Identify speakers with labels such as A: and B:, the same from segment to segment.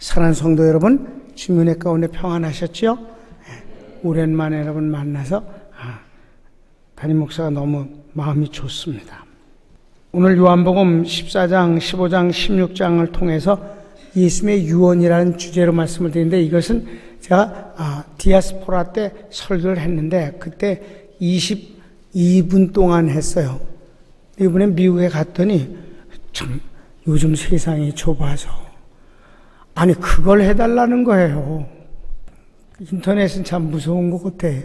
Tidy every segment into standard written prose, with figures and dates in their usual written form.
A: 사랑하는 성도 여러분, 주님의 가운데 평안하셨죠? 오랜만에 여러분 만나서 담임 목사가 너무 마음이 좋습니다. 오늘 요한복음 14장, 15장, 16장을 통해서 예수님의 유언이라는 주제로 말씀을 드리는데, 이것은 제가 디아스포라 때 설교를 했는데 그때 22분 동안 했어요. 이번에 미국에 갔더니 참 요즘 세상이 좁아서 아니 그걸 해달라는 거예요. 인터넷은 참 무서운 것 같아요.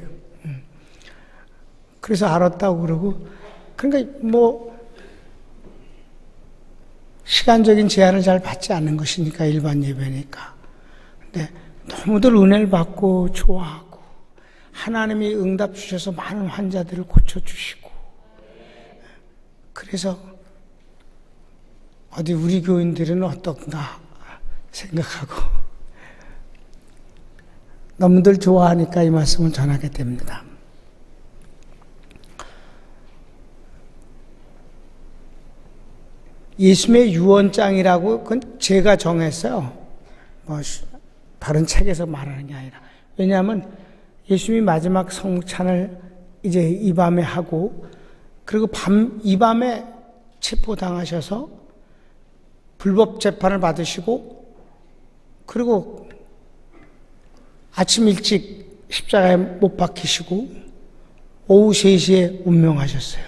A: 그래서 알았다고 그러고, 그러니까 시간적인 제한을 잘 받지 않는 것이니까, 일반 예배니까. 근데 너무들 은혜를 받고 좋아하고 하나님이 응답 주셔서 많은 환자들을 고쳐주시고, 그래서 어디 우리 교인들은 어떤가 생각하고 너무들 좋아하니까 이 말씀을 전하게 됩니다. 예수님의 유언장이라고 그건 제가 정했어요. 다른 책에서 말하는 게 아니라. 왜냐하면 예수님이 마지막 성찬을 이제 이 밤에 하고, 그리고 이 밤에 체포당하셔서 불법 재판을 받으시고, 그리고 아침 일찍 십자가에 못 박히시고 오후 3시에 운명하셨어요.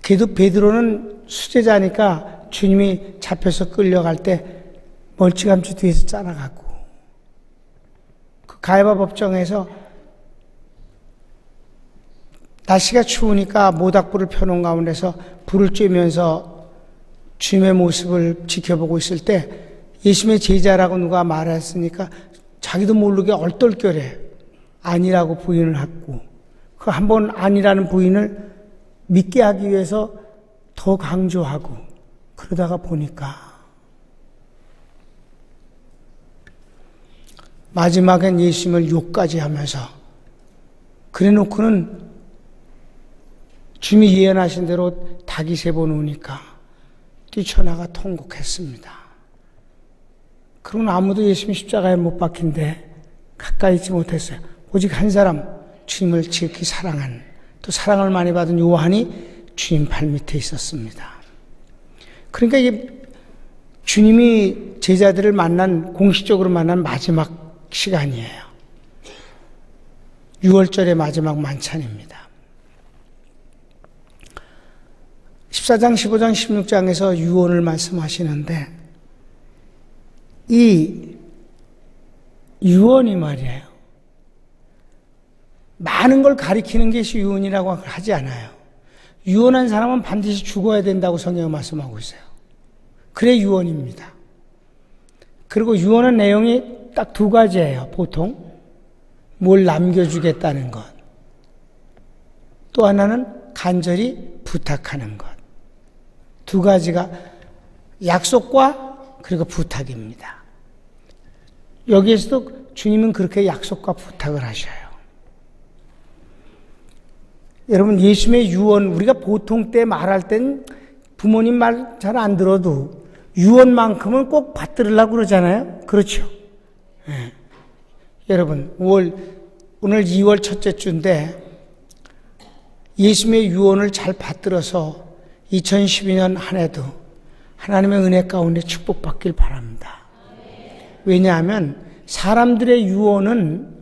A: 그래도 베드로는 수제자니까 주님이 잡혀서 끌려갈 때 멀찌감치 뒤에서 따라가고, 그 가야바 법정에서 날씨가 추우니까 모닥불을 펴놓은 가운데서 불을 쬐면서 주님의 모습을 지켜보고 있을 때 예수님의 제자라고 누가 말했으니까 자기도 모르게 얼떨결에 아니라고 부인을 했고, 그 한 번 아니라는 부인을 믿게 하기 위해서 더 강조하고, 그러다가 보니까 마지막엔 예수님을 욕까지 하면서, 그래 놓고는 주님이 예언하신 대로 닭이 3번 우니까 뛰쳐나가 통곡했습니다. 그러나 아무도 예수님 십자가에 못 박힌데 가까이 있지 못했어요. 오직 한 사람, 주님을 지극히 사랑한, 또 사랑을 많이 받은 요한이 주님 발밑에 있었습니다. 그러니까 이게 주님이 제자들을 공식적으로 만난 마지막 시간이에요. 6월절의 마지막 만찬입니다. 14장, 15장, 16장에서 유언을 말씀하시는데, 이 유언이 말이에요, 많은 걸 가리키는 것이 유언이라고 하지 않아요. 유언한 사람은 반드시 죽어야 된다고 성경에 말씀하고 있어요. 그래 유언입니다. 그리고 유언의 내용이 딱 2가지예요. 보통 뭘 남겨주겠다는 것, 또 하나는 간절히 부탁하는 것. 2가지가 약속과 그리고 부탁입니다. 여기에서도 주님은 그렇게 약속과 부탁을 하셔요. 여러분, 예수님의 유언, 우리가 보통 때 말할 땐 부모님 말 잘 안 들어도 유언만큼은 꼭 받들으려고 그러잖아요. 그렇죠? 네. 여러분, 오늘 2월 첫째 주인데 예수님의 유언을 잘 받들어서 2012년 한 해도 하나님의 은혜 가운데 축복받길 바랍니다. 왜냐하면 사람들의 유언은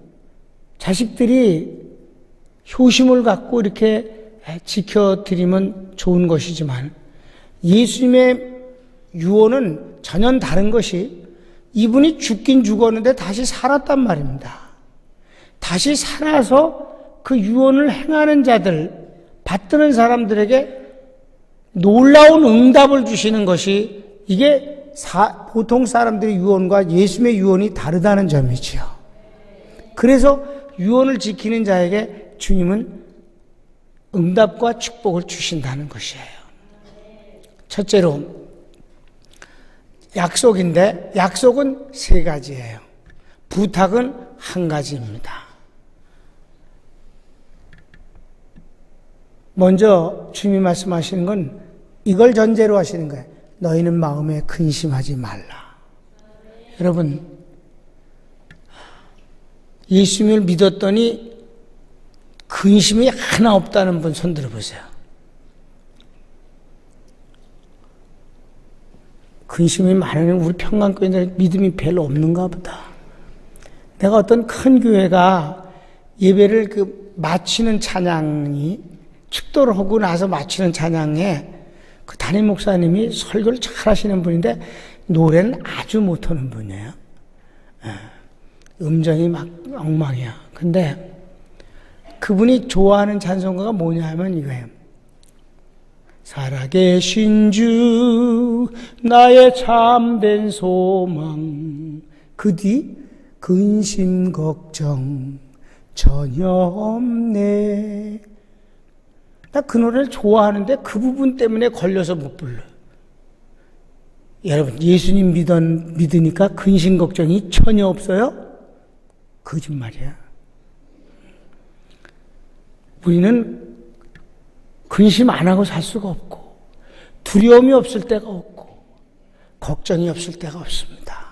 A: 자식들이 효심을 갖고 이렇게 지켜드리면 좋은 것이지만, 예수님의 유언은 전혀 다른 것이, 이분이 죽긴 죽었는데 다시 살았단 말입니다. 다시 살아서 그 유언을 행하는 자들, 받드는 사람들에게 놀라운 응답을 주시는 것이, 이게 보통 사람들의 유언과 예수님의 유언이 다르다는 점이지요. 그래서 유언을 지키는 자에게 주님은 응답과 축복을 주신다는 것이에요. 첫째로 약속인데, 약속은 3가지예요. 부탁은 1가지입니다. 먼저 주님이 말씀하시는 건 이걸 전제로 하시는 거예요. 너희는 마음에 근심하지 말라. 여러분, 예수님을 믿었더니 근심이 하나 없다는 분 손 들어보세요. 근심이 많으면 우리 평강교회는 믿음이 별로 없는가 보다. 내가 어떤 큰 교회가 예배를 마치는 찬양이 축도를 하고 나서 마치는 찬양에 그 담임 목사님이 설교를 잘 하시는 분인데 노래는 아주 못하는 분이에요. 음정이 막 엉망이야. 근데 그분이 좋아하는 찬송가가 뭐냐 하면 이거예요. 살아계신 주 나의 참된 소망 그 뒤 근심 걱정 전혀 없네. 나 그 노래를 좋아하는데 그 부분 때문에 걸려서 못 불러. 여러분, 예수님 믿으니까 근심 걱정이 전혀 없어요? 거짓말이야. 우리는 근심 안 하고 살 수가 없고, 두려움이 없을 때가 없고, 걱정이 없을 때가 없습니다.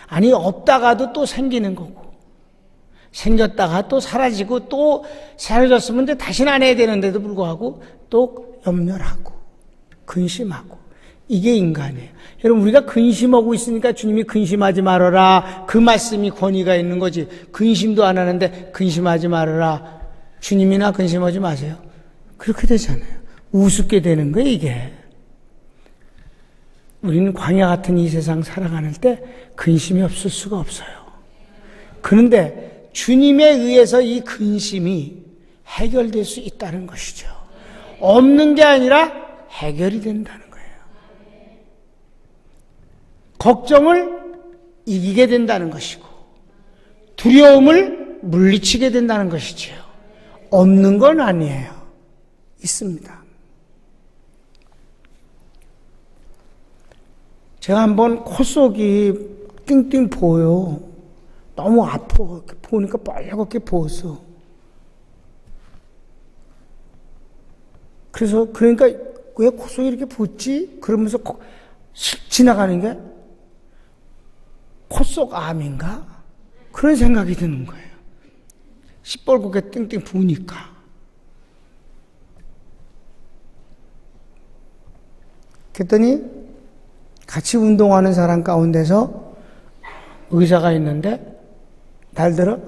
A: 아니, 없다가도 또 생기는 거고, 생겼다가 또 사라지고 또 사라졌으면 이제 다시는 안 해야 되는데도 불구하고 또 염려를 하고 근심하고 이게 인간이에요. 여러분, 우리가 근심하고 있으니까 주님이 근심하지 말아라 그 말씀이 권위가 있는 거지. 근심도 안 하는데 근심하지 말아라 주님이나 근심하지 마세요. 그렇게 되잖아요. 우습게 되는 거예요, 이게. 우리는 광야 같은 이 세상 살아가는 때 근심이 없을 수가 없어요. 그런데 주님에 의해서 이 근심이 해결될 수 있다는 것이죠. 없는 게 아니라 해결이 된다는 거예요. 걱정을 이기게 된다는 것이고 두려움을 물리치게 된다는 것이죠. 없는 건 아니에요. 있습니다. 제가 한번 코 속이 띵띵 보여. 너무 아파. 보니까 빨갛게 보였어. 그러니까 왜 코 속이 이렇게 붓지? 그러면서 지나가는 게 코 속 암인가? 그런 생각이 드는 거예요. 시뻘겋게 띵띵 부으니까. 그랬더니 같이 운동하는 사람 가운데서 의사가 있는데 날들어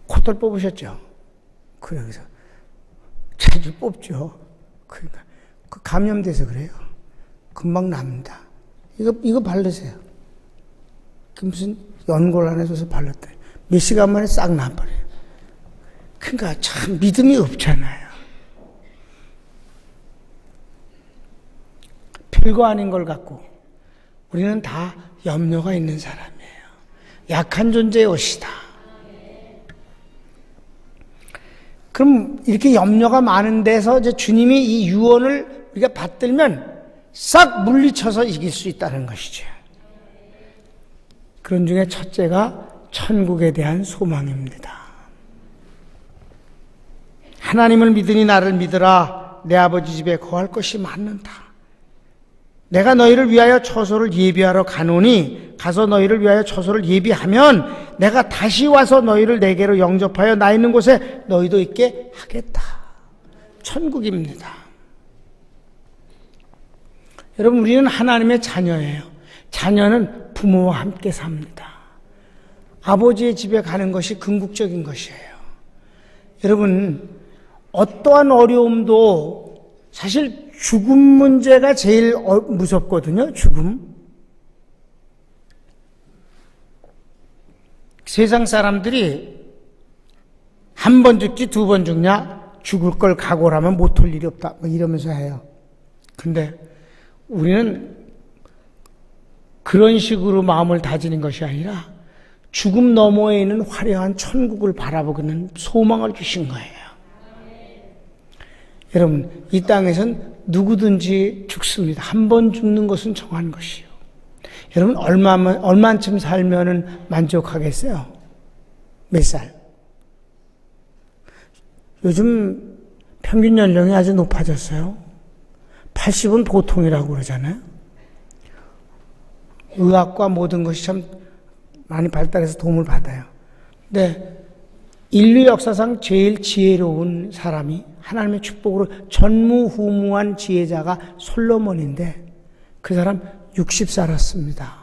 A: 콧돌 뽑으셨죠? 그래서 자주 뽑죠. 그러니까 그 감염돼서 그래요. 금방 납니다. 이거 바르세요. 무슨 연골 안에 줘서 발랐더니 몇 시간 만에 싹 나버려요. 그러니까 참 믿음이 없잖아요. 별거 아닌 걸 갖고 우리는 다 염려가 있는 사람이에요. 약한 존재의 옷이다. 그럼 이렇게 염려가 많은 데서 이제 주님이 이 유언을 우리가 받들면 싹 물리쳐서 이길 수 있다는 것이죠. 그런 중에 첫째가 천국에 대한 소망입니다. 하나님을 믿으니 나를 믿으라. 내 아버지 집에 거할 것이 많는다. 내가 너희를 위하여 처소를 예비하러 가노니 가서 너희를 위하여 처소를 예비하면 내가 다시 와서 너희를 내게로 영접하여 나 있는 곳에 너희도 있게 하겠다. 천국입니다. 여러분, 우리는 하나님의 자녀예요. 자녀는 부모와 함께 삽니다. 아버지의 집에 가는 것이 궁극적인 것이에요. 여러분, 어떠한 어려움도 사실 죽음 문제가 제일 무섭거든요. 죽음. 세상 사람들이 한 번 죽지 두 번 죽냐? 죽을 걸 각오를 하면 못할 일이 없다. 뭐 이러면서 해요. 근데 우리는 그런 식으로 마음을 다지는 것이 아니라 죽음 너머에 있는 화려한 천국을 바라보는 소망을 주신 거예요. 여러분, 이 땅에선 누구든지 죽습니다. 한 번 죽는 것은 정한 것이요. 여러분, 얼만쯤 살면은 만족하겠어요? 몇 살? 요즘 평균 연령이 아주 높아졌어요. 80은 보통이라고 그러잖아요. 의학과 모든 것이 참 많이 발달해서 도움을 받아요. 근데 인류 역사상 제일 지혜로운 사람이 하나님의 축복으로 전무후무한 지혜자가 솔로몬인데 그 사람 60 살았습니다.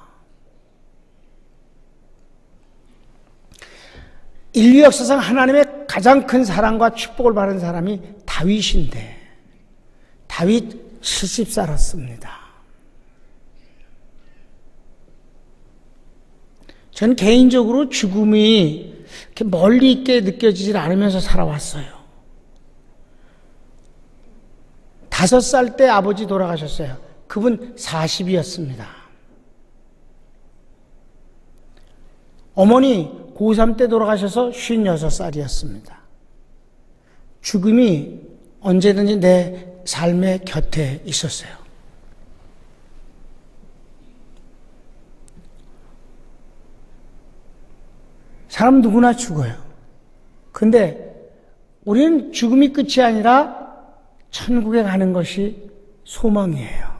A: 인류 역사상 하나님의 가장 큰 사랑과 축복을 받은 사람이 다윗인데 다윗 70 살았습니다. 전 개인적으로 죽음이 이렇게 멀리 있게 느껴지질 않으면서 살아왔어요. 5살 때 아버지 돌아가셨어요. 그분 40이었습니다. 어머니 고3 때 돌아가셔서 56살이었습니다. 죽음이 언제든지 내 삶의 곁에 있었어요. 사람 누구나 죽어요. 근데 우리는 죽음이 끝이 아니라 천국에 가는 것이 소망이에요.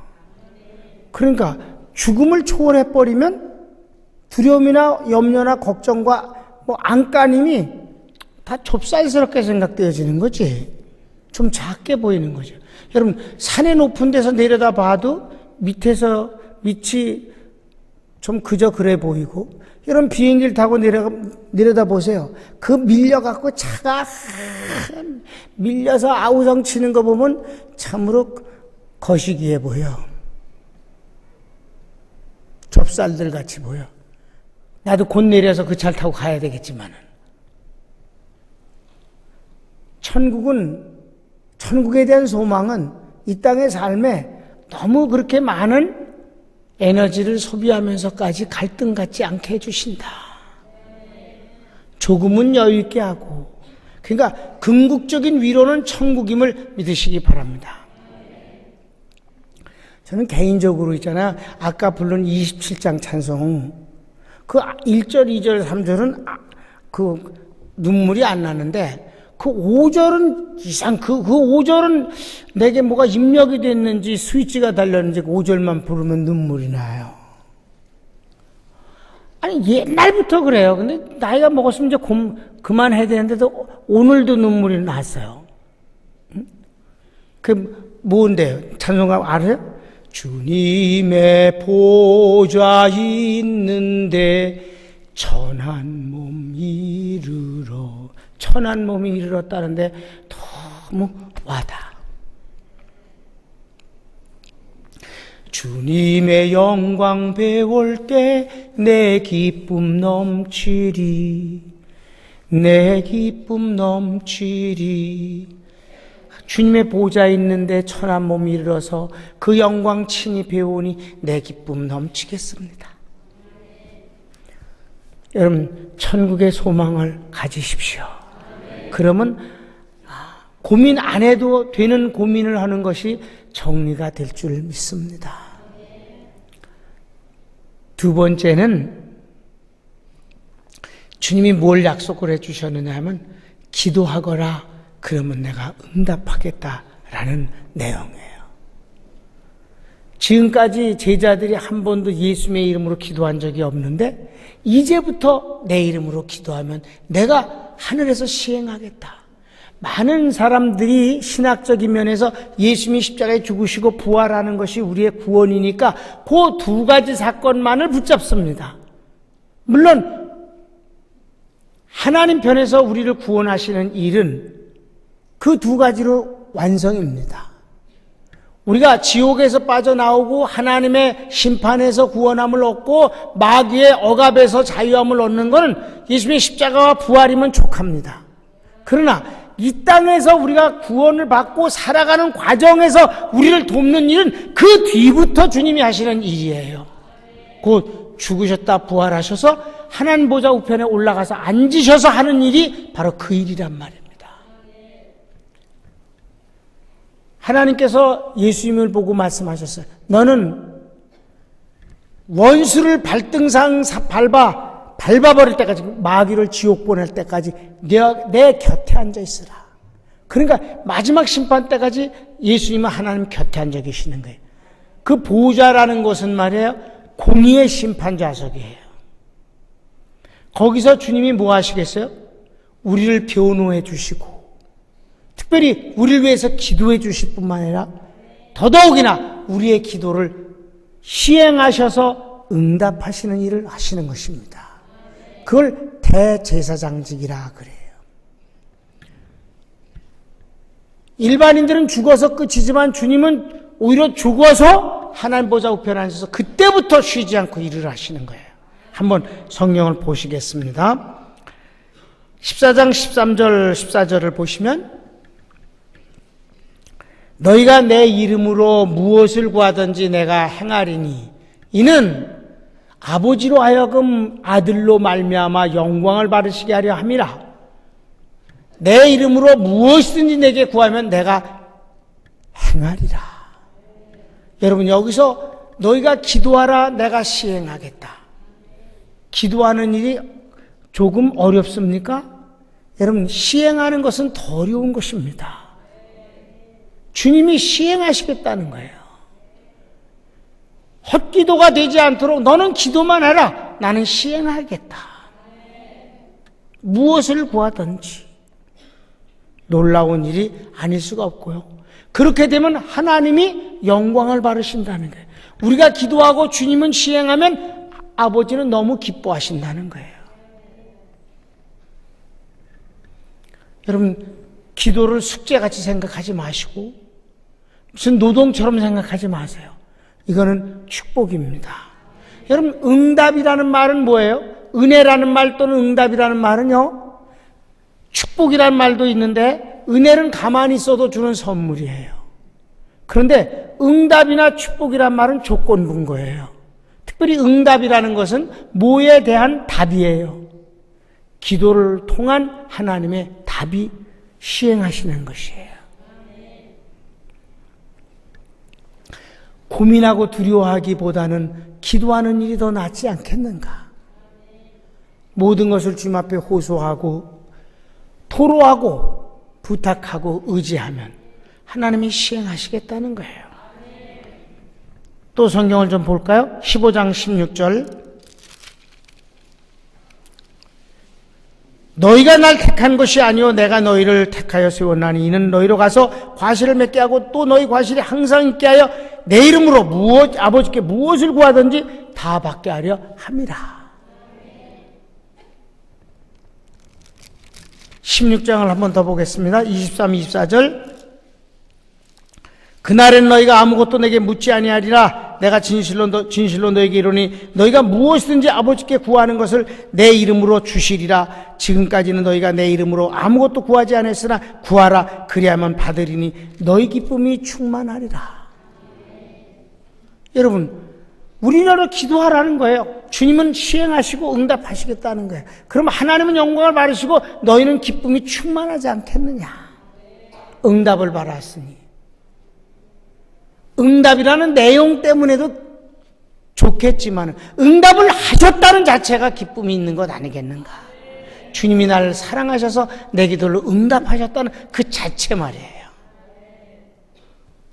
A: 그러니까 죽음을 초월해버리면 두려움이나 염려나 걱정과 안간힘이 다 좁쌀스럽게 생각되어지는 거지. 좀 작게 보이는 거죠. 여러분, 산의 높은 데서 내려다 봐도 밑에서 밑이 좀 그저 그래 보이고, 여러분 비행기를 타고 내려다 보세요. 그 밀려갖고 차가 밀려서 아우성 치는 거 보면 참으로 거시기해 보여. 좁쌀들 같이 보여. 나도 곧 내려서 그 차를 타고 가야 되겠지만은. 천국에 대한 소망은 이 땅의 삶에 너무 그렇게 많은 에너지를 소비하면서까지 갈등 갖지 않게 해주신다. 조금은 여유 있게 하고. 그러니까 궁극적인 위로는 천국임을 믿으시기 바랍니다. 저는 개인적으로 있잖아요. 아까 부른 27장 찬송. 그 1절, 2절, 3절은 그 눈물이 안 나는데 그 5절은 그 5절은 내게 뭐가 입력이 됐는지 스위치가 달렸는지 그 5절만 부르면 눈물이 나요. 아니 옛날부터 그래요. 근데 나이가 먹었으면 이제 그만해야 되는데도 오늘도 눈물이 났어요. 그 뭔데요? 찬송가 알아요? 주님의 보좌 있는데 천한 몸 이르러. 천한 몸이 이르렀다는데 너무 와닿아. 주님의 영광 배울 때 내 기쁨 넘치리. 내 기쁨 넘치리. 주님의 보좌 있는데 천한 몸이 이르러서 그 영광 친히 배우니 내 기쁨 넘치겠습니다. 여러분, 천국의 소망을 가지십시오. 그러면 고민 안 해도 되는 고민을 하는 것이 정리가 될 줄 믿습니다. 두 번째는 주님이 뭘 약속을 해주셨느냐 하면 기도하거라 그러면 내가 응답하겠다라는 내용이에요. 지금까지 제자들이 한 번도 예수님의 이름으로 기도한 적이 없는데 이제부터 내 이름으로 기도하면 내가 하늘에서 시행하겠다. 많은 사람들이 신학적인 면에서 예수님이 십자가에 죽으시고 부활하는 것이 우리의 구원이니까 그 두 가지 사건만을 붙잡습니다. 물론 하나님 편에서 우리를 구원하시는 일은 그 두 가지로 완성입니다. 우리가 지옥에서 빠져나오고 하나님의 심판에서 구원함을 얻고 마귀의 억압에서 자유함을 얻는 것은 예수님의 십자가와 부활이면 족합니다. 그러나 이 땅에서 우리가 구원을 받고 살아가는 과정에서 우리를 돕는 일은 그 뒤부터 주님이 하시는 일이에요. 곧 죽으셨다 부활하셔서 하나님 보좌 우편에 올라가서 앉으셔서 하는 일이 바로 그 일이란 말입니다. 하나님께서 예수님을 보고 말씀하셨어요. 너는 원수를 발등상 밟아버릴 때까지, 마귀를 지옥 보낼 때까지 내 곁에 앉아 있으라. 그러니까 마지막 심판 때까지 예수님은 하나님 곁에 앉아 계시는 거예요. 그 보좌라는 것은 말이에요, 공의의 심판좌석이에요. 거기서 주님이 뭐 하시겠어요? 우리를 변호해 주시고 특별히 우리를 위해서 기도해 주실 뿐만 아니라 더더욱이나 우리의 기도를 시행하셔서 응답하시는 일을 하시는 것입니다. 그걸 대제사장직이라 그래요. 일반인들은 죽어서 끝이지만 주님은 오히려 죽어서 하나님 보좌 우편에 앉아서 그때부터 쉬지 않고 일을 하시는 거예요. 한번 성경을 보시겠습니다. 14장 13절 14절을 보시면 너희가 내 이름으로 무엇을 구하든지 내가 행하리니 이는 아버지로 하여금 아들로 말미암아 영광을 받으시게 하려 함이라. 내 이름으로 무엇이든지 내게 구하면 내가 행하리라. 여러분 여기서 너희가 기도하라 내가 시행하겠다. 기도하는 일이 조금 어렵습니까? 여러분 시행하는 것은 더 어려운 것입니다. 주님이 시행하시겠다는 거예요. 헛기도가 되지 않도록 너는 기도만 해라. 나는 시행하겠다. 무엇을 구하든지 놀라운 일이 아닐 수가 없고요. 그렇게 되면 하나님이 영광을 받으신다는 거예요. 우리가 기도하고 주님은 시행하면 아버지는 너무 기뻐하신다는 거예요. 여러분 기도를 숙제같이 생각하지 마시고 무슨 노동처럼 생각하지 마세요. 이거는 축복입니다. 여러분 응답이라는 말은 뭐예요? 은혜라는 말 또는 응답이라는 말은요 축복이라는 말도 있는데 은혜는 가만히 있어도 주는 선물이에요. 그런데 응답이나 축복이란 말은 조건부인 거예요. 특별히 응답이라는 것은 뭐에 대한 답이에요. 기도를 통한 하나님의 답이 시행하시는 것이에요. 고민하고 두려워하기보다는 기도하는 일이 더 낫지 않겠는가? 모든 것을 주님 앞에 호소하고 토로하고 부탁하고 의지하면 하나님이 시행하시겠다는 거예요. 또 성경을 좀 볼까요? 15장 16절 너희가 날 택한 것이 아니요 내가 너희를 택하여 세웠나니 이는 너희로 가서 과실을 맺게 하고 또 너희 과실이 항상 있게 하여 내 이름으로 아버지께 무엇을 구하든지 다 받게 하려 함이라. 16장을 한번 더 보겠습니다. 23, 24절 그날엔 너희가 아무것도 내게 묻지 아니하리라. 내가 진실로 너희에게 이르노니 너희가 무엇이든지 아버지께 구하는 것을 내 이름으로 주시리라. 지금까지는 너희가 내 이름으로 아무것도 구하지 않았으나 구하라. 그리하면 받으리니 너희 기쁨이 충만하리라. 여러분 우리나라 기도하라는 거예요. 주님은 시행하시고 응답하시겠다는 거예요. 그럼 하나님은 영광을 받으시고 너희는 기쁨이 충만하지 않겠느냐. 응답을 받았으니 응답이라는 내용 때문에도 좋겠지만 응답을 하셨다는 자체가 기쁨이 있는 것 아니겠는가. 주님이 나를 사랑하셔서 내 기도를 응답하셨다는 그 자체 말이에요.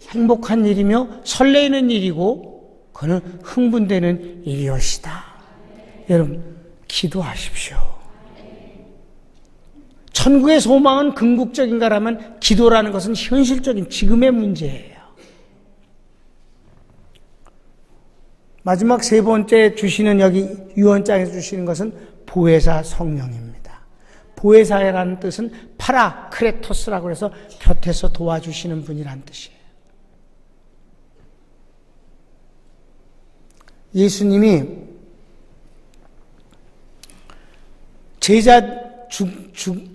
A: 행복한 일이며 설레이는 일이고 그는 흥분되는 일이었다. 여러분 기도하십시오. 천국의 소망은 궁극적인가라면 기도라는 것은 현실적인 지금의 문제예요. 마지막 세 번째 주시는 여기 유언장에서 주시는 것은 보혜사 성령입니다. 보혜사라는 뜻은 파라크레토스라고 해서 곁에서 도와주시는 분이라는 뜻이에요. 예수님이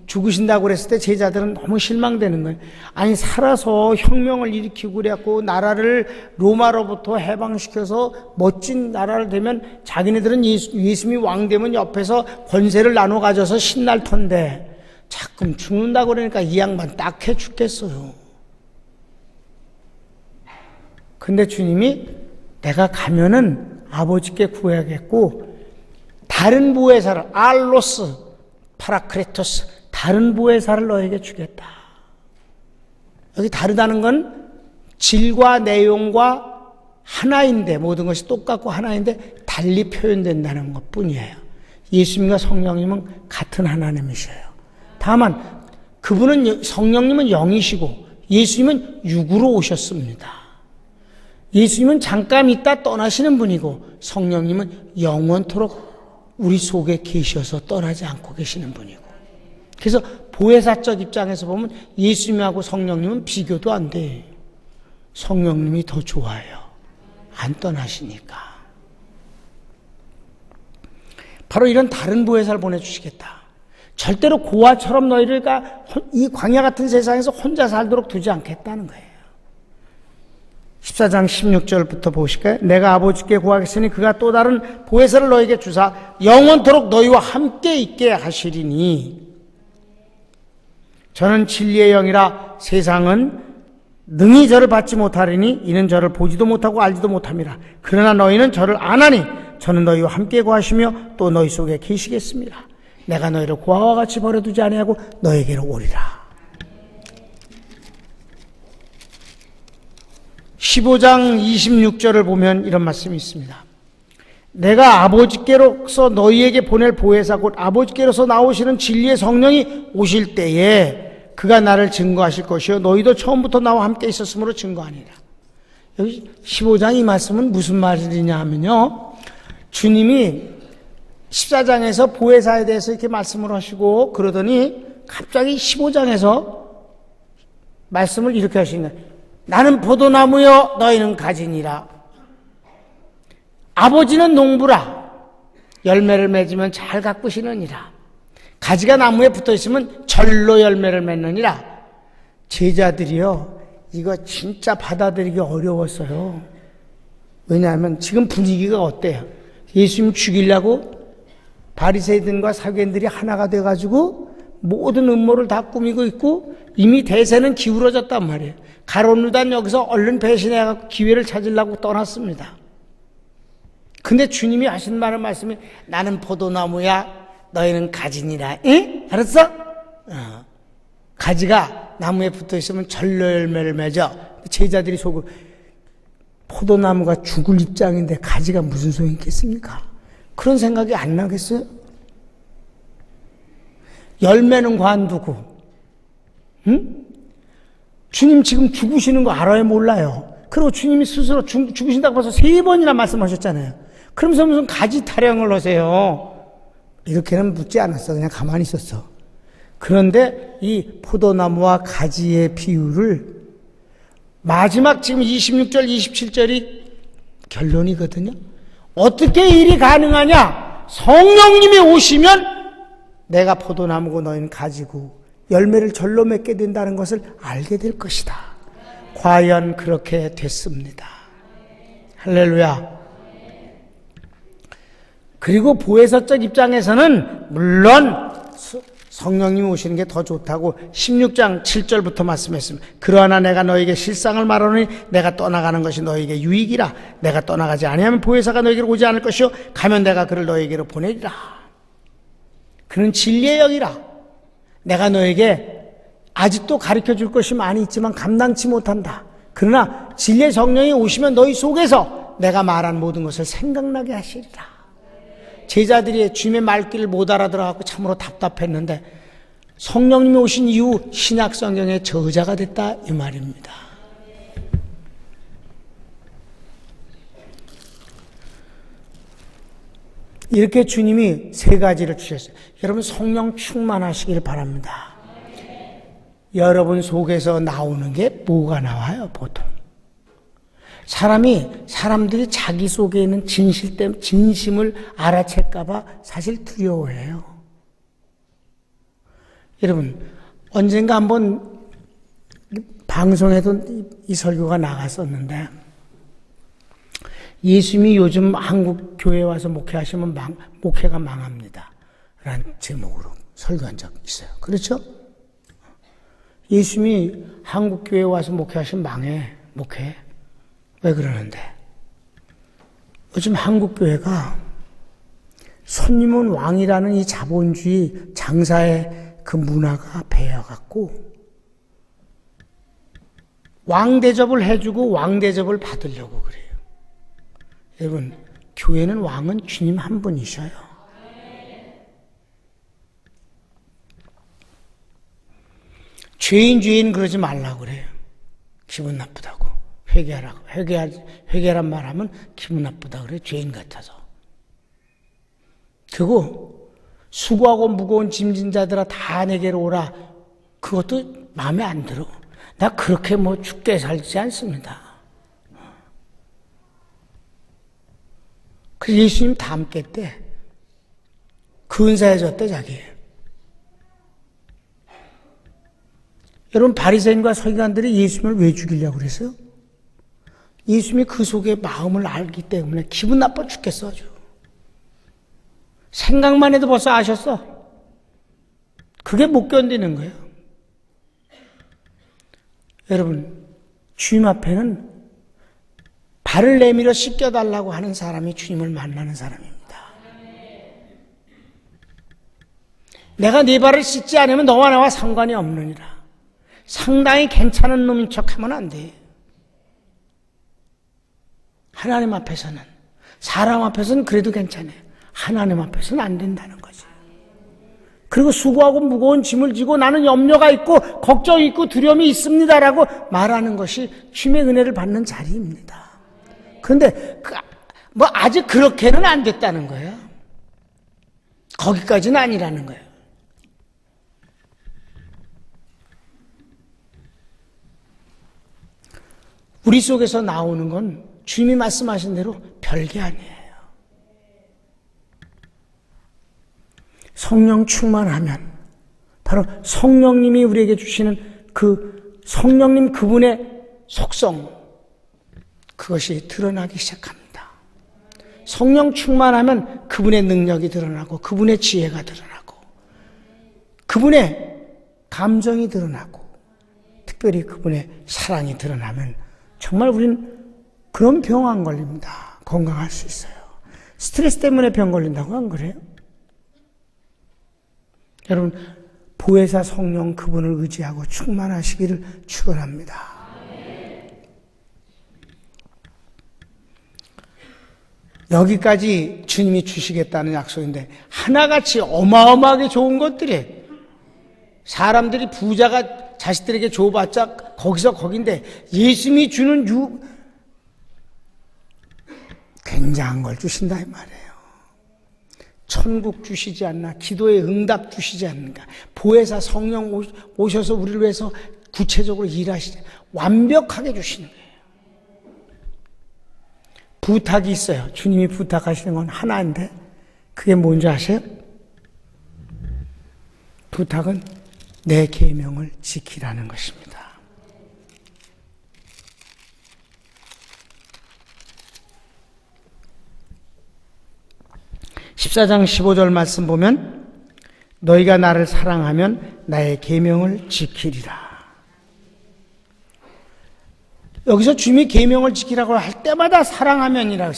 A: 죽으신다고 그랬을 때 제자들은 너무 실망되는 거예요. 아니 살아서 혁명을 일으키고 그래갖고 나라를 로마로부터 해방시켜서 멋진 나라를 되면 자기네들은 예수님이 왕 되면 옆에서 권세를 나눠 가져서 신날 텐데 자꾸 죽는다고 그러니까 이 양반 딱해 죽겠어요. 근데 주님이 내가 가면은 아버지께 구해야겠고 다른 보혜사를 알로스 파라크레토스 다른 보혜사를 너에게 주겠다. 여기 다르다는 건 질과 내용과 하나인데 모든 것이 똑같고 하나인데 달리 표현된다는 것 뿐이에요. 예수님과 성령님은 같은 하나님이셔요. 다만 그분은 성령님은 영이시고 예수님은 육으로 오셨습니다. 예수님은 잠깐 있다 떠나시는 분이고 성령님은 영원토록 우리 속에 계셔서 떠나지 않고 계시는 분이고, 그래서 보혜사적 입장에서 보면 예수님하고 성령님은 비교도 안 돼. 성령님이 더 좋아요. 안 떠나시니까. 바로 이런 다른 보혜사를 보내주시겠다. 절대로 고아처럼 너희를 이 광야 같은 세상에서 혼자 살도록 두지 않겠다는 거예요. 14장 16절부터 보실까요? 내가 아버지께 구하겠으니 그가 또 다른 보혜사를 너희에게 주사 영원토록 너희와 함께 있게 하시리니 저는 진리의 영이라 세상은 능히 저를 받지 못하리니 이는 저를 보지도 못하고 알지도 못함이라. 그러나 너희는 저를 아나니 저는 너희와 함께 구하시며 또 너희 속에 계시겠습니다. 내가 너희를 고아와 같이 버려두지 아니하고 너희에게로 오리라. 15장 26절을 보면 이런 말씀이 있습니다. 내가 아버지께로서 너희에게 보낼 보혜사 곧 아버지께로서 나오시는 진리의 성령이 오실 때에 그가 나를 증거하실 것이요 너희도 처음부터 나와 함께 있었으므로 증거하니라. 여기 15장 이 말씀은 무슨 말이냐 하면요, 주님이 14장에서 보혜사에 대해서 이렇게 말씀을 하시고 그러더니 갑자기 15장에서 말씀을 이렇게 하시는 거예요. 나는 포도나무여 너희는 가지니라. 아버지는 농부라. 열매를 맺으면 잘 가꾸시느니라. 가지가 나무에 붙어있으면 절로 열매를 맺느니라. 제자들이요, 이거 진짜 받아들이기 어려웠어요. 왜냐하면 지금 분위기가 어때요? 예수님 죽이려고 바리새인들과 사교인들이 하나가 돼가지고 모든 음모를 다 꾸미고 있고 이미 대세는 기울어졌단 말이에요. 가룟 유다는 여기서 얼른 배신해갖고 기회를 찾으려고 떠났습니다. 근데 주님이 하신 말씀이 나는 포도나무야 너희는 가지니라. 응? 알았어? 가지가 나무에 붙어있으면 절로 열매를 맺어. 제자들이 속으로 포도나무가 죽을 입장인데 가지가 무슨 소용이 있겠습니까? 그런 생각이 안 나겠어요? 열매는 관두고, 응? 주님 지금 죽으시는 거 알아요? 몰라요? 그리고 주님이 스스로 죽으신다고 벌써 3번이나 말씀하셨잖아요. 그러면서 무슨 가지 타령을 하세요? 이렇게는 묻지 않았어. 그냥 가만히 있었어. 그런데 이 포도나무와 가지의 비유를 마지막 지금 26절, 27절이 결론이거든요. 어떻게 일이 가능하냐? 성령님이 오시면 내가 포도나무고 너희는 가지고 열매를 절로 맺게 된다는 것을 알게 될 것이다. 과연 그렇게 됐습니다. 할렐루야. 그리고 보혜사적 입장에서는 물론 성령님이 오시는 게 더 좋다고 16장 7절부터 말씀했습니다. 그러나 내가 너에게 실상을 말하노니 내가 떠나가는 것이 너에게 유익이라. 내가 떠나가지 아니하면 보혜사가 너에게로 오지 않을 것이요 가면 내가 그를 너에게로 보내리라. 그는 진리의 영이라. 내가 너에게 아직도 가르쳐 줄 것이 많이 있지만 감당치 못한다. 그러나 진리의 성령이 오시면 너희 속에서 내가 말한 모든 것을 생각나게 하시리라. 제자들이 주님의 말귀를 못 알아들어갖고 참으로 답답했는데 성령님이 오신 이후 신약 성경의 저자가 됐다 이 말입니다. 이렇게 주님이 3가지를 주셨어요. 여러분 성령 충만하시길 바랍니다. 여러분 속에서 나오는 게 뭐가 나와요? 보통 사람들이 자기 속에 있는 진심을 알아챌까봐 사실 두려워해요. 여러분, 언젠가 한번 방송에도 이 설교가 나갔었는데, 예수님이 요즘 한국 교회에 와서 목회하시면 목회가 망합니다. 라는 제목으로 설교한 적 있어요. 그렇죠? 예수님이 한국 교회에 와서 목회하시면 망해, 목회. 왜 그러는데? 요즘 한국 교회가 손님은 왕이라는 이 자본주의 장사의 그 문화가 배어갖고 왕 대접을 해주고 왕 대접을 받으려고 그래요. 여러분, 교회는 왕은 주님 한 분이셔요. 죄인 그러지 말라고 그래요. 기분 나쁘다고. 회개하라고. 회개란 말하면 기분 나쁘다고 그래요. 죄인 같아서. 그리고 수고하고 무거운 짐진 자들아 다 내게로 오라. 그것도 마음에 안 들어. 나 그렇게 죽게 살지 않습니다. 그래서 예수님 다음 때 근사해졌대 자기. 여러분 바리새인과 서기관들이 예수님을 왜 죽이려고 그랬어요? 예수님이 그 속에 마음을 알기 때문에 기분 나빠 죽겠어 아주. 생각만 해도 벌써 아셨어. 그게 못 견디는 거예요. 여러분 주님 앞에는 발을 내밀어 씻겨달라고 하는 사람이 주님을 만나는 사람입니다. 내가 네 발을 씻지 않으면 너와 나와 상관이 없느니라. 상당히 괜찮은 놈인 척하면 안 돼. 하나님 앞에서는, 사람 앞에서는 그래도 괜찮아요. 하나님 앞에서는 안 된다는 거지. 그리고 수고하고 무거운 짐을 지고 나는 염려가 있고 걱정이 있고 두려움이 있습니다라고 말하는 것이 주님의 은혜를 받는 자리입니다. 그런데 아직 그렇게는 안 됐다는 거예요. 거기까지는 아니라는 거예요. 우리 속에서 나오는 건 주님이 말씀하신 대로 별게 아니에요. 성령 충만하면 바로 성령님이 우리에게 주시는 그 성령님 그분의 속성, 그것이 드러나기 시작합니다. 성령 충만하면 그분의 능력이 드러나고 그분의 지혜가 드러나고 그분의 감정이 드러나고 특별히 그분의 사랑이 드러나면 정말 우리는 그런 병 안 걸립니다. 건강할 수 있어요. 스트레스 때문에 병 걸린다고 안 그래요? 여러분 보혜사 성령 그분을 의지하고 충만하시기를 축원합니다. 여기까지 주님이 주시겠다는 약속인데 하나같이 어마어마하게 좋은 것들이 사람들이 부자가 자식들에게 줘봤자 거기서 거긴데 예수님이 주는 굉장한 걸 주신다 이 말이에요. 천국 주시지 않나, 기도의 응답 주시지 않는가, 보혜사 성령 오셔서 우리를 위해서 구체적으로 일하시지, 완벽하게 주시는 거예요. 부탁이 있어요. 주님이 부탁하시는 건 하나인데 그게 뭔지 아세요? 부탁은 내 계명을 지키라는 것입니다. (14장 15절) 말씀 보면 너희가 나를 사랑하면 나의 계명을 지키리라. 여기서 주님이 계명을 지키라고 할 때마다 사랑하면이라고,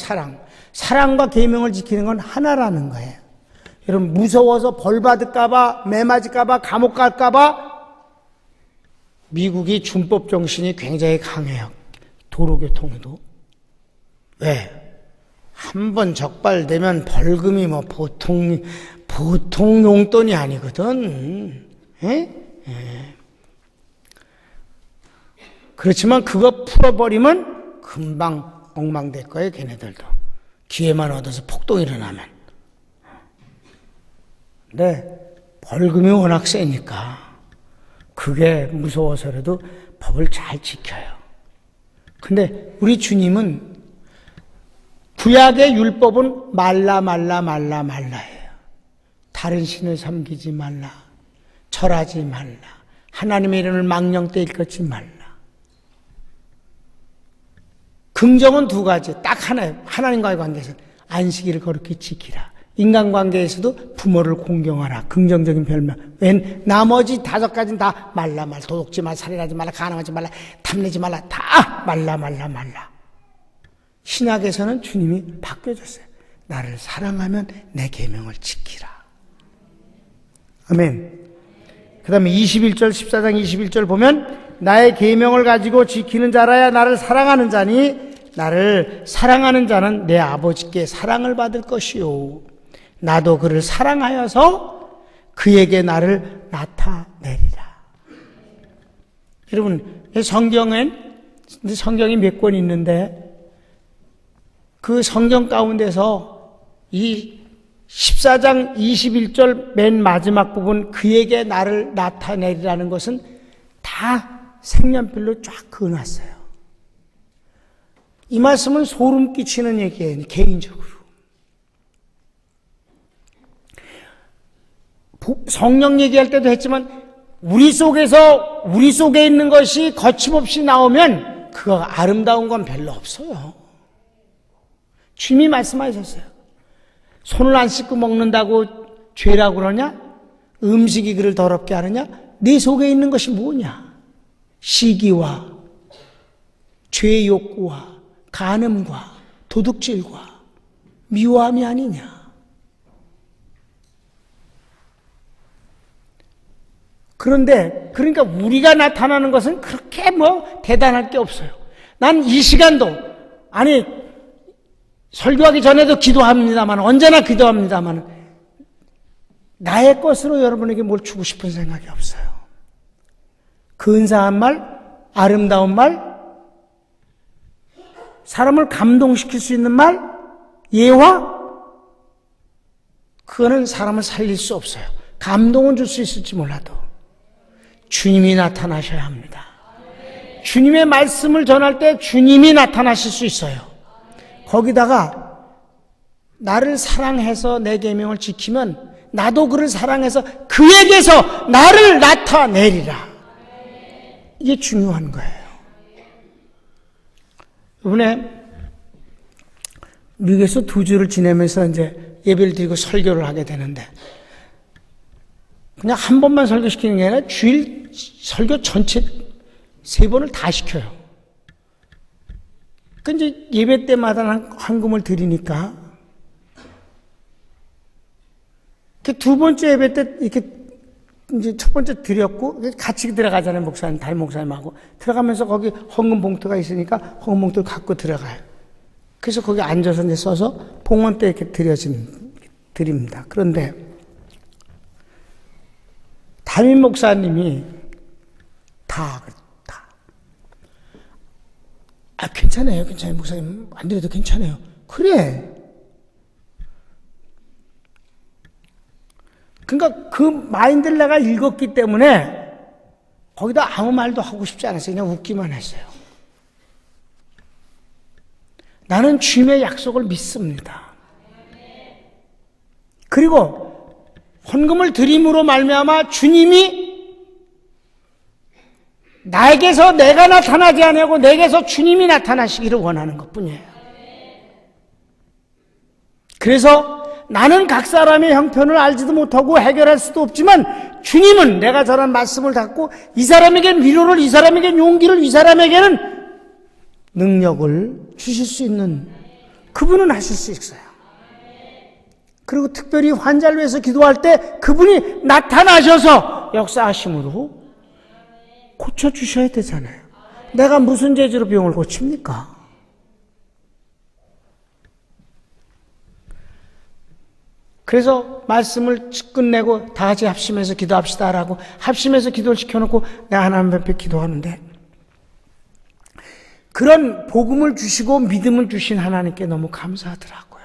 A: 사랑과 계명을 지키는 건 하나라는 거예요. 여러분 무서워서 벌 받을까봐, 매 맞을까봐, 감옥 갈까봐 미국이 준법 정신이 굉장히 강해요. 도로교통에도. 왜? 한 번 적발되면 벌금이 보통 용돈이 아니거든. 그렇지만 그거 풀어버리면 금방 엉망될 거예요. 걔네들도. 기회만 얻어서 폭동 일어나면. 근데 벌금이 워낙 세니까 그게 무서워서라도 법을 잘 지켜요. 근데 우리 주님은 구약의 율법은 말라예요. 다른 신을 섬기지 말라, 절하지 말라, 하나님의 이름을 망령되이 일컫지 말라. 긍정은 두 가지, 딱 하나예요. 하나님과의 관계에서 안식일을 거룩히 지키라. 인간관계에서도 부모를 공경하라. 긍정적인 별명. 웬 나머지 5가지는 다 말라. 도둑지 말라, 살인하지 말라, 간음하지 말라, 탐내지 말라. 다 말라. 신약에서는 주님이 바뀌어졌어요. 나를 사랑하면 내 계명을 지키라. 아멘. 그 다음에 21절, 14장 21절 보면 나의 계명을 가지고 지키는 자라야 나를 사랑하는 자니 나를 사랑하는 자는 내 아버지께 사랑을 받을 것이요 나도 그를 사랑하여서 그에게 나를 나타내리라. 여러분, 성경이 몇 권 있는데 그 성경 가운데서 이 14장 21절 맨 마지막 부분 그에게 나를 나타내리라는 것은 다 색연필로 쫙 그어놨어요. 이 말씀은 소름 끼치는 얘기예요. 개인적으로. 성령 얘기할 때도 했지만 우리 속에 있는 것이 거침없이 나오면 그거 아름다운 건 별로 없어요. 주님이 말씀하셨어요. 손을 안 씻고 먹는다고 죄라고 그러냐? 음식이 그를 더럽게 하느냐? 네 속에 있는 것이 뭐냐? 시기와 죄의 욕구와 간음과 도둑질과 미워함이 아니냐? 그러니까 우리가 나타나는 것은 그렇게 대단할 게 없어요. 난 이 시간도, 설교하기 전에도 기도합니다만, 언제나 기도합니다만, 나의 것으로 여러분에게 뭘 주고 싶은 생각이 없어요. 근사한 말, 아름다운 말, 사람을 감동시킬 수 있는 말, 예화, 그거는 사람을 살릴 수 없어요. 감동은 줄 수 있을지 몰라도 주님이 나타나셔야 합니다. 주님의 말씀을 전할 때 주님이 나타나실 수 있어요. 거기다가 나를 사랑해서 내 계명을 지키면 나도 그를 사랑해서 그에게서 나를 나타내리라. 이게 중요한 거예요. 이번에 미국에서 2주를 지내면서 이제 예배를 드리고 설교를 하게 되는데 그냥 한 번만 설교시키는 게 아니라 주일 설교 전체 3번을 다 시켜요. 그 이제 예배 때마다 헌금을 드리니까 그 2번째 예배 때 이렇게 이제 첫 번째 드렸고 같이 들어가잖아요. 목사님, 담임 목사님하고 들어가면서 거기 헌금 봉투가 있으니까 헌금 봉투를 갖고 들어가요. 그래서 거기 앉아서 이제 써서 봉헌 때 이렇게 드립니다. 그런데 담임 목사님이 괜찮아요. 목사님 안 드려도 괜찮아요. 그래. 그러니까 그 마인드를 내가 읽었기 때문에 거기다 아무 말도 하고 싶지 않았어요. 그냥 웃기만 했어요. 나는 주님의 약속을 믿습니다. 그리고 헌금을 드림으로 말미암아 주님이 나에게서 내가 나타나지 않고 내게서 주님이 나타나시기를 원하는 것뿐이에요. 그래서 나는 각 사람의 형편을 알지도 못하고 해결할 수도 없지만 주님은 내가 전한 말씀을 갖고 이 사람에게는 위로를, 이 사람에게는 용기를, 이 사람에게는 능력을 주실 수 있는 그분은 하실 수 있어요. 그리고 특별히 환자를 위해서 기도할 때 그분이 나타나셔서 역사하심으로 고쳐주셔야 되잖아요. 내가 무슨 재주로 병을 고칩니까? 그래서 말씀을 끝내고 다 같이 합심해서 기도합시다라고 합심해서 기도를 시켜놓고 내가 하나님 앞에 기도하는데 그런 복음을 주시고 믿음을 주신 하나님께 너무 감사하더라고요.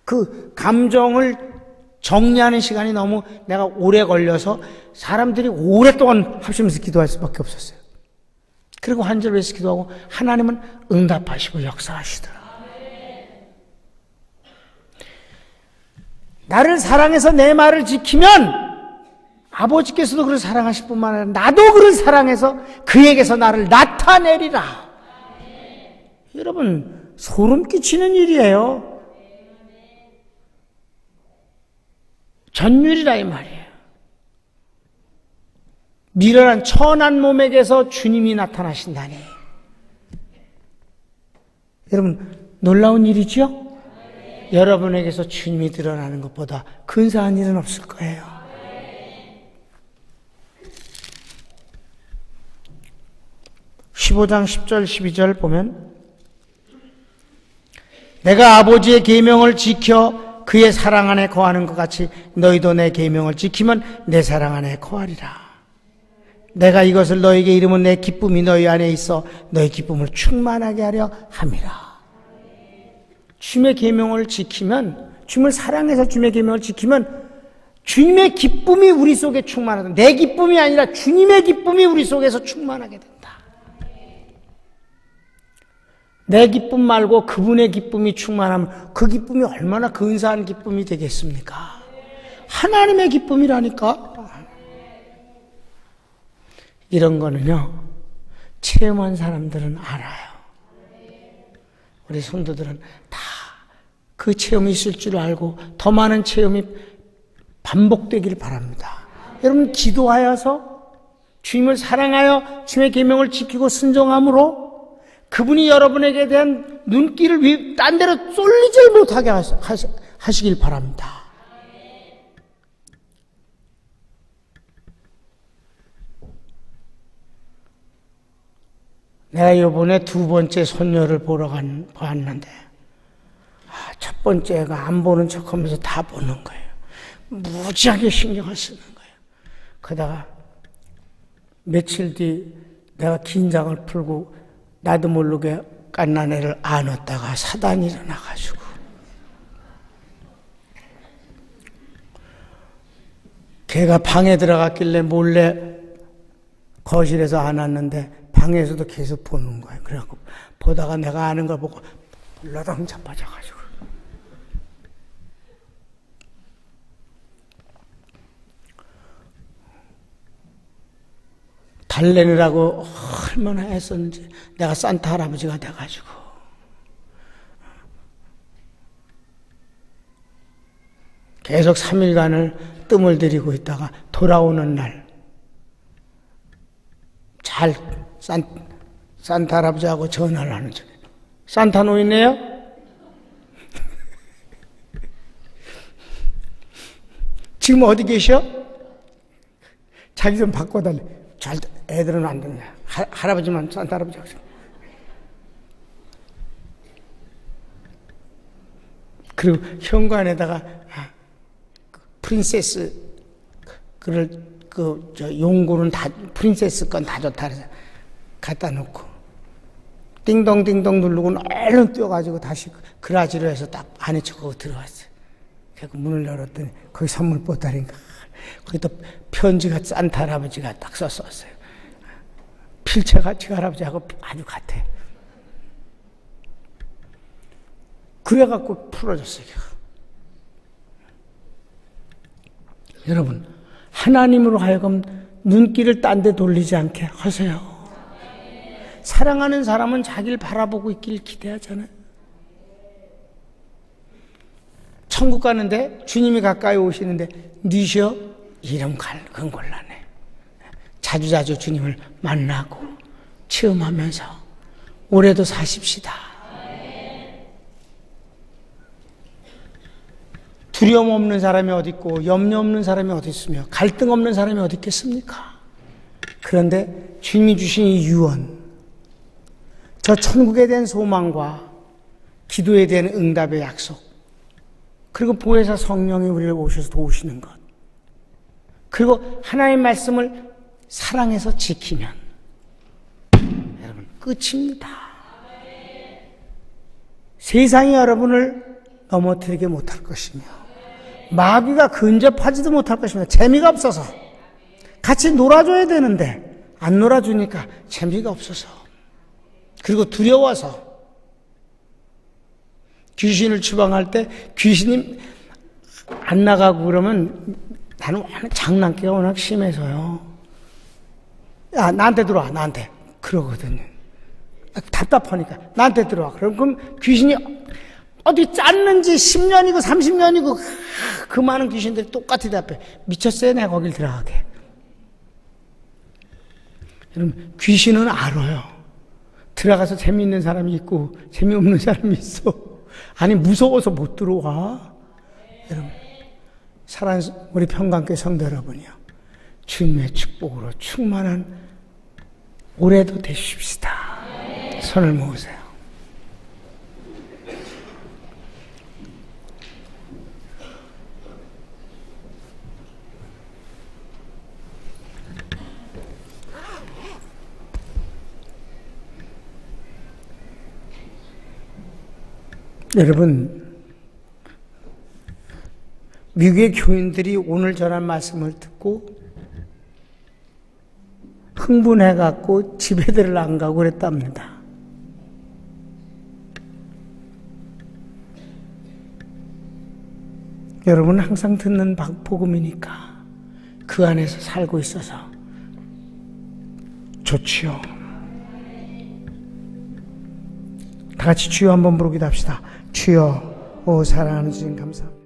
A: 그 감정을 정리하는 시간이 너무 내가 오래 걸려서 사람들이 오랫동안 합심해서 기도할 수밖에 없었어요. 그리고 한절을 위해서 기도하고 하나님은 응답하시고 역사하시더라. 나를 사랑해서 내 말을 지키면 아버지께서도 그를 사랑하실 뿐만 아니라 나도 그를 사랑해서 그에게서 나를 나타내리라. 여러분 소름 끼치는 일이에요. 전율이라 이 말이에요. 미련한 천한 몸에게서 주님이 나타나신다니. 여러분 놀라운 일이죠? 여러분에게서 주님이 드러나는 것보다 근사한 일은 없을 거예요. 15장 10절 12절 보면 내가 아버지의 계명을 지켜 그의 사랑 안에 거하는 것 같이 너희도 내 계명을 지키면 내 사랑 안에 거하리라. 내가 이것을 너희에게 이르면 내 기쁨이 너희 안에 있어 너희 기쁨을 충만하게 하려 함이라. 주님의 계명을 지키면, 주님을 사랑해서 주님의 계명을 지키면 주님의 기쁨이 우리 속에 충만하다. 내 기쁨이 아니라 주님의 기쁨이 우리 속에서 충만하게 된다. 내 기쁨 말고 그분의 기쁨이 충만하면 그 기쁨이 얼마나 근사한 기쁨이 되겠습니까? 하나님의 기쁨이라니까. 이런 거는요, 체험한 사람들은 알아요. 우리 성도들은 다 그 체험이 있을 줄 알고 더 많은 체험이 반복되기를 바랍니다. 여러분, 기도하여서 주님을 사랑하여 주님의 계명을 지키고 순종함으로 그분이 여러분에게 대한 눈길을 딴 데로 쏠리질 못하게 하시길 바랍니다. 내가 이번에 두 번째 손녀를 보러 봤는데, 첫 번째가 안 보는 척 하면서 다 보는 거예요. 무지하게 신경을 쓰는 거예요. 그러다가 며칠 뒤 내가 긴장을 풀고 나도 모르게 갓난 애를 안았다가 사단이 일어나가지고 걔가 방에 들어갔길래 몰래 거실에서 안았는데 방에서도 계속 보는 거예요. 그래갖고 보다가 내가 아는 걸 보고 불러당 자빠져가지고 달래느라고 얼마나 애썼는지 내가 산타 할아버지가 돼가지고 계속 3일간을 뜸을 들이고 있다가 돌아오는 날 잘 산타 할아버지하고 전화를 하는 중에 산타 노인네요? 지금 어디 계셔? 자기 좀 바꿔달래. 잘 애들은 안 되냐. 할아버지만 산타 할아버지하고. 그리고 현관에다가 프린세스 용구는 다 프린세스 건 다 좋다 그래서 갖다 놓고 띵동띵동 누르고 얼른 뛰어가지고 다시 그라지로 해서 딱 안에 척하고 들어왔어요. 그래서 문을 열었더니 거기 선물 보따리인가 거기다 편지가 산타 할아버지가 딱 썼어요. 필체같이 할아버지하고 아주 같아. 그래갖고 풀어졌어요. 여러분, 하나님으로 하여금 눈길을 딴 데 돌리지 않게 하세요. 사랑하는 사람은 자기를 바라보고 있길 기대하잖아요. 천국 가는데 주님이 가까이 오시는데 니셔? 이름 그건 곤란해. 자주자주 주님을 만나고 체험하면서 올해도 사십시다. 두려움 없는 사람이 어디 있고 염려 없는 사람이 어디 있으며 갈등 없는 사람이 어디 있겠습니까? 그런데 주님이 주신 이 유언, 저 천국에 대한 소망과 기도에 대한 응답의 약속, 그리고 보혜사 성령이 우리를 오셔서 도우시는 것, 그리고 하나님의 말씀을 사랑해서 지키면 여러분 끝입니다. 세상이 여러분을 넘어뜨리게 못할 것이며 마귀가 근접하지도 못할 것입니다. 재미가 없어서. 같이 놀아줘야 되는데 안 놀아주니까 재미가 없어서, 그리고 두려워서. 귀신을 추방할 때 귀신이 안 나가고 그러면 나는 워낙 장난기가 워낙 심해서요. 야, 나한테 들어와, 나한테. 그러거든요. 답답하니까 나한테 들어와. 그럼 귀신이 어디 짰는지 10년이고 30년이고 그 많은 귀신들이 똑같이 대답해. 미쳤어요, 내가 거길 들어가게. 여러분, 귀신은 알아요. 들어가서 재미있는 사람이 있고 재미없는 사람이 있어. 아니, 무서워서 못 들어와. 여러분, 사랑하는 우리 평강교회 성도 여러분이요, 주님의 축복으로 충만한 올해도 되십시다. 손을 모으세요. 여러분, 미국의 교인들이 오늘 전한 말씀을 듣고 흥분해갖고 집에들 안 가고 그랬답니다. 여러분은 항상 듣는 복음이니까 그 안에서 살고 있어서 좋지요. 다 같이 주여 한번 부르기도 합시다. 주여, 오 사랑하는 주님 감사합니다.